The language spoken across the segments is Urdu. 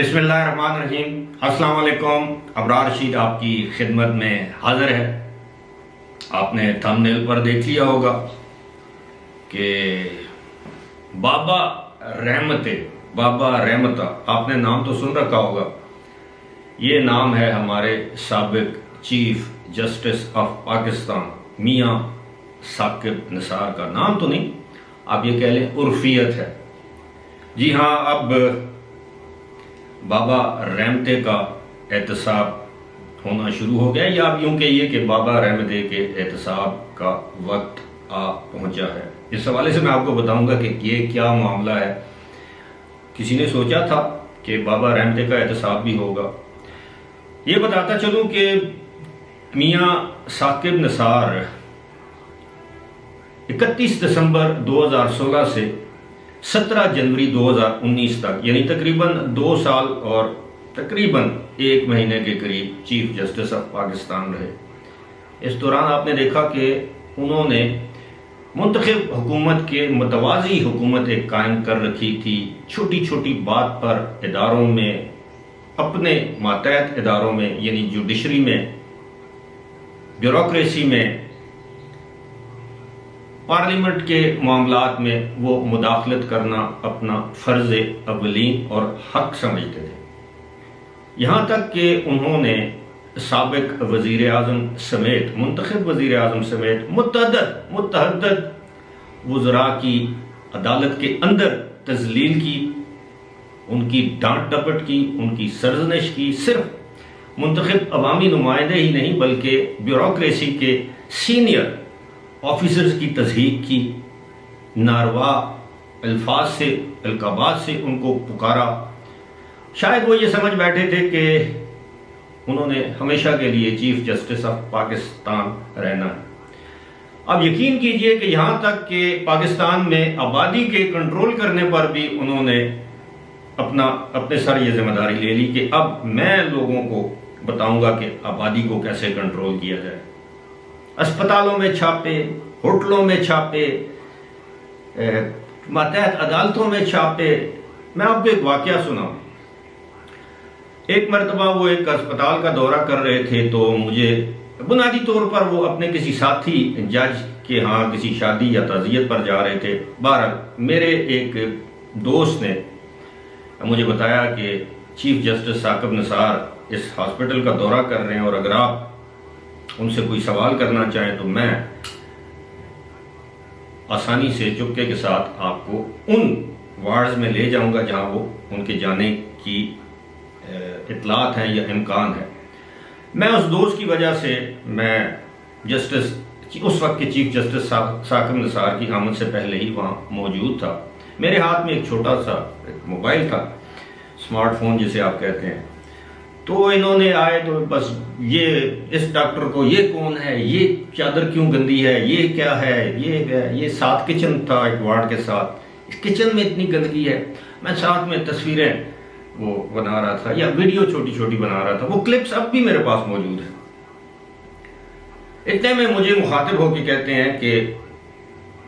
بسم اللہ الرحمن الرحیم۔ السلام علیکم۔ ابرار رشید آپ کی خدمت میں حاضر ہے۔ آپ نے تھمبنیل پر دیکھ لیا ہوگا کہ بابا رحمتہ آپ نے نام تو سن رکھا ہوگا۔ یہ نام ہے ہمارے سابق چیف جسٹس آف پاکستان میاں ثاقب نثار کا۔ نام تو نہیں، آپ یہ کہہ لیں عرفیت ہے۔ جی ہاں، اب بابا رحمتے کا احتساب ہونا شروع ہو گیا، یا اب یوں کہیے کہ بابا رحمتے کے احتساب کا وقت آ پہنچا ہے۔ اس حوالے سے میں آپ کو بتاؤں گا کہ یہ کیا معاملہ ہے۔ کسی نے سوچا تھا کہ بابا رحمتے کا احتساب بھی ہوگا۔ یہ بتاتا چلوں کہ میاں ثاقب نثار 31 دسمبر 2016 سے 17 جنوری 2019 تک، یعنی تقریباً 2 سال اور تقریباً 1 مہینے کے قریب چیف جسٹس آف پاکستان رہے۔ اس دوران آپ نے دیکھا کہ انہوں نے منتخب حکومت کے متوازی حکومت ایک قائم کر رکھی تھی۔ چھوٹی چھوٹی بات پر اداروں میں، اپنے ماتحت اداروں میں یعنی جوڈیشری میں، بیوروکریسی میں، پارلیمنٹ کے معاملات میں وہ مداخلت کرنا اپنا فرض اولین اور حق سمجھتے تھے۔ یہاں تک کہ انہوں نے سابق وزیر اعظم سمیت، منتخب وزیر اعظم سمیت متعدد وزراء کی عدالت کے اندر تذلیل کی، ان کی ڈانٹ ڈپٹ کی، ان کی سرزنش کی۔ صرف منتخب عوامی نمائندے ہی نہیں بلکہ بیوروکریسی کے سینئر آفیسرز کی تضحیک کی، ناروا الفاظ سے، القابات سے ان کو پکارا۔ شاید وہ یہ سمجھ بیٹھے تھے کہ انہوں نے ہمیشہ کے لیے چیف جسٹس آف پاکستان رہنا ہے۔ اب یقین کیجئے کہ یہاں تک کہ پاکستان میں آبادی کے کنٹرول کرنے پر بھی انہوں نے اپنے سر یہ ذمہ داری لے لی کہ اب میں لوگوں کو بتاؤں گا کہ آبادی کو کیسے کنٹرول کیا جائے۔ اسپتالوں میں چھاپے، ہوٹلوں میں چھاپے، ماتحت عدالتوں میں چھاپے۔ میں آپ کو ایک واقعہ سناؤں۔ ایک مرتبہ وہ ایک اسپتال کا دورہ کر رہے تھے تو مجھے بنیادی طور پر وہ اپنے کسی ساتھی جج کے ہاں کسی شادی یا تعزیت پر جا رہے تھے۔ بہرحال میرے ایک دوست نے مجھے بتایا کہ چیف جسٹس ثاقب نثار اس ہاسپٹل کا دورہ کر رہے ہیں، اور اگر آپ ان سے کوئی سوال کرنا چاہیں تو میں آسانی سے چپکے کے ساتھ آپ کو ان وارڈز میں لے جاؤں گا جہاں وہ ان کے جانے کی اطلاعات ہیں یا امکان ہے۔ میں اس دوست کی وجہ سے میں اس وقت کے چیف جسٹس ثاقب نثار کی آمد سے پہلے ہی وہاں موجود تھا۔ میرے ہاتھ میں ایک چھوٹا سا موبائل تھا، اسمارٹ فون جسے آپ کہتے ہیں۔ تو انہوں نے آئے تو بس اس ڈاکٹر کو یہ کون ہے، یہ چادر کیوں گندی ہے، یہ کیا ہے، یہ ساتھ کچن تھا ایک وارڈ کے ساتھ، اس کچن میں اتنی گندگی ہے۔ میں ساتھ میں تصویریں وہ بنا رہا تھا یا ویڈیو چھوٹی چھوٹی بنا رہا تھا، وہ کلپس اب بھی میرے پاس موجود ہیں۔ اتنے میں مجھے مخاطب ہو کے کہتے ہیں کہ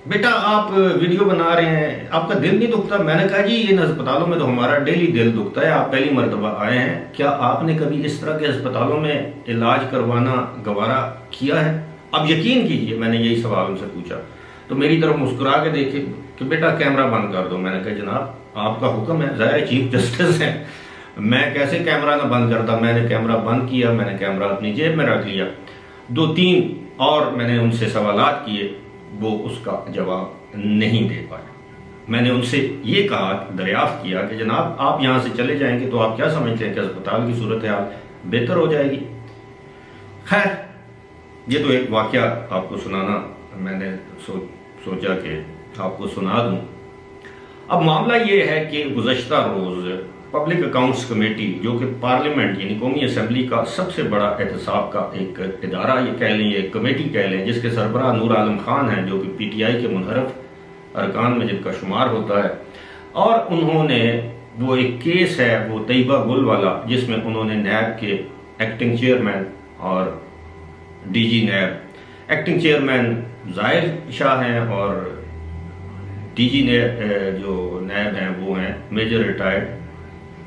بیٹا آپ ویڈیو بنا رہے ہیں، آپ کا دل نہیں دکھتا؟ میں نے کہا جی ان ہسپتالوں میں تو ہمارا ڈیلی دل دکھتا ہے، آپ پہلی مرتبہ آئے ہیں، کیا آپ نے کبھی اس طرح کے ہسپتالوں میں علاج کروانا گوارا کیا ہے؟ اب یقین کیجئے میں نے یہی سوال ان سے پوچھا تو میری طرف مسکرا کے دیکھے کہ بیٹا کیمرہ بند کر دو۔ میں نے کہا جناب آپ کا حکم ہے، ظاہر چیف جسٹس ہیں، میں کیسے کیمرہ نہ بند کرتا۔ میں نے کیمرہ بند کیا، میں نے کیمرہ اپنی جیب میں رکھ لیا۔ 2-3 اور میں نے ان سے سوالات کیے، وہ اس کا جواب نہیں دے پائے۔ میں نے ان سے یہ کہا، دریافت کیا کہ جناب آپ یہاں سے چلے جائیں گے تو آپ کیا سمجھتے ہیں کہ اسپتال کی صورتحال بہتر ہو جائے گی؟ خیر، یہ تو ایک واقعہ آپ کو سنانا میں نے سوچا کہ آپ کو سنا دوں۔ اب معاملہ یہ ہے کہ گزشتہ روز پبلک اکاؤنٹس کمیٹی، جو کہ پارلیمنٹ یعنی قومی اسمبلی کا سب سے بڑا احتساب کا ایک ادارہ یہ کہہ لیں، ایک کمیٹی کہہ لیں، جس کے سربراہ نور عالم خان ہیں جو کہ پی ٹی آئی کے منحرف ارکان میں جن کا شمار ہوتا ہے، اور انہوں نے وہ ایک کیس ہے وہ طیبہ گل والا، جس میں انہوں نے نیب کے ایکٹنگ چیئرمین اور D G NAB, acting chairman Zahir Shah ہیں اور ڈی جی جو نیب ہیں وہ ہیں میجر ریٹائرڈ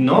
9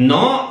9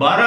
12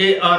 AR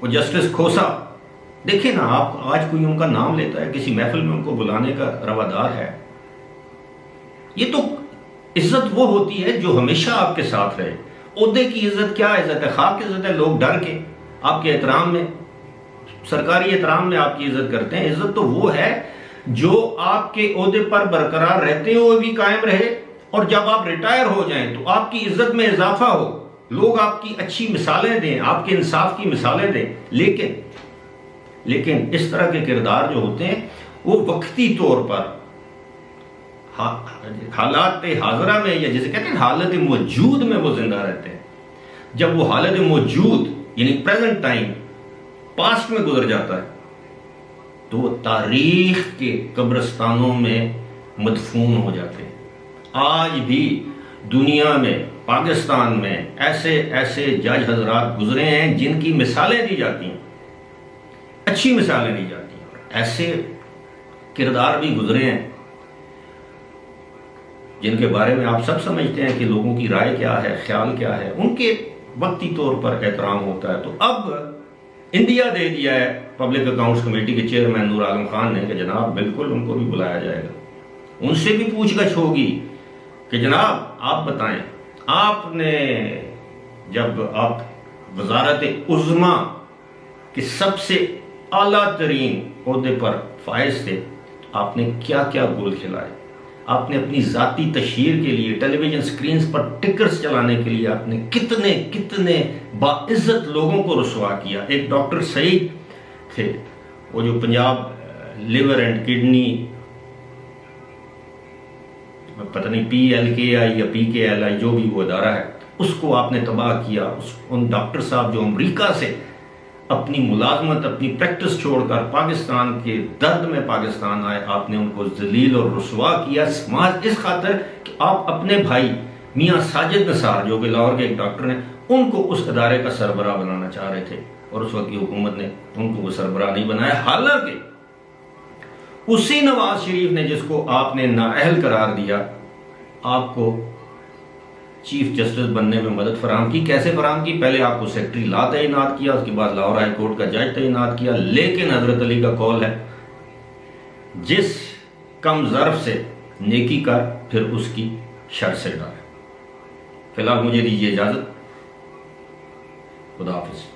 وہ جسٹس کھوسا، دیکھیں نا آپ، آج کوئی ان کا نام لیتا ہے کسی محفل میں، ان کو بلانے کا روادار ہے؟ یہ تو عزت وہ ہوتی ہے جو ہمیشہ آپ کے ساتھ رہے۔ عہدے کی عزت کیا عزت ہے؟ خاک عزت ہے، لوگ ڈر کے آپ کے احترام میں، سرکاری احترام میں آپ کی عزت کرتے ہیں۔ عزت تو وہ ہے جو آپ کے عہدے پر برقرار رہتے ہوئے بھی قائم رہے، اور جب آپ ریٹائر ہو جائیں تو آپ کی عزت میں اضافہ ہو، لوگ آپ کی اچھی مثالیں دیں، آپ کے انصاف کی مثالیں دیں۔ لیکن اس طرح کے کردار جو ہوتے ہیں وہ وقتی طور پر حالات حاضرہ میں، یا جسے کہتے ہیں حالت موجود میں، وہ زندہ رہتے ہیں۔ جب وہ حالت موجود یعنی پریزنٹ ٹائم پاسٹ میں گزر جاتا ہے تو وہ تاریخ کے قبرستانوں میں مدفون ہو جاتے ہیں۔ آج بھی دنیا میں، پاکستان میں ایسے جج حضرات گزرے ہیں جن کی مثالیں دی جاتی ہیں، اچھی مثالیں دی جاتی ہیں، ایسے کردار بھی گزرے ہیں جن کے بارے میں آپ سب سمجھتے ہیں کہ لوگوں کی رائے کیا ہے، خیال کیا ہے، ان کے وقتی طور پر احترام ہوتا ہے۔ تو اب انڈیا دے دیا ہے پبلک اکاؤنٹس کمیٹی کے چیئرمین نور عالم خان نے کہ جناب بالکل ان کو بھی بلایا جائے گا، ان سے بھی پوچھ گچھ ہوگی کہ جناب آپ بتائیں، آپ نے جب آپ وزارت عظمیٰ کے سب سے اعلیٰ ترین عہدے پر فائز تھے، آپ نے کیا کیا گول کھلائے؟ آپ نے اپنی ذاتی تشہیر کے لیے ٹیلی ویژن سکرینز پر ٹکرز چلانے کے لیے آپ نے کتنے باعزت لوگوں کو رسوا کیا۔ ایک ڈاکٹر سعید تھے، وہ جو پنجاب لیور اینڈ کڈنی، پتہ نہیں PLKI یا PKLI جو بھی وہ ادارہ ہے، اس کو آپ نے تباہ کیا۔ ان ڈاکٹر صاحب جو امریکہ سے اپنی ملازمت، اپنی پریکٹس چھوڑ کر پاکستان کے درد میں پاکستان آئے، آپ نے ان کو ذلیل اور رسوا کیا سماج اس خاطر کہ آپ اپنے بھائی میاں ساجد نثار جو کہ لاہور کے ایک ڈاکٹر ہیں، ان کو اس ادارے کا سربراہ بنانا چاہ رہے تھے، اور اس وقت کی حکومت نے ان کو وہ سربراہ نہیں بنایا۔ حالانکہ اسی نواز شریف نے جس کو آپ نے نااہل قرار دیا، آپ کو چیف جسٹس بننے میں مدد فراہم کی۔ کیسے فراہم کی؟ پہلے آپ کو سیکرٹری لا تعینات کیا، اس کے بعد لاہور ہائی کورٹ کا جج تعینات کیا۔ لیکن حضرت علی کا قول ہے، جس کم ظرف سے نیکی کر، پھر اس کی شر سے ڈر۔ فی الحال مجھے دیجیے اجازت، خدا حافظ۔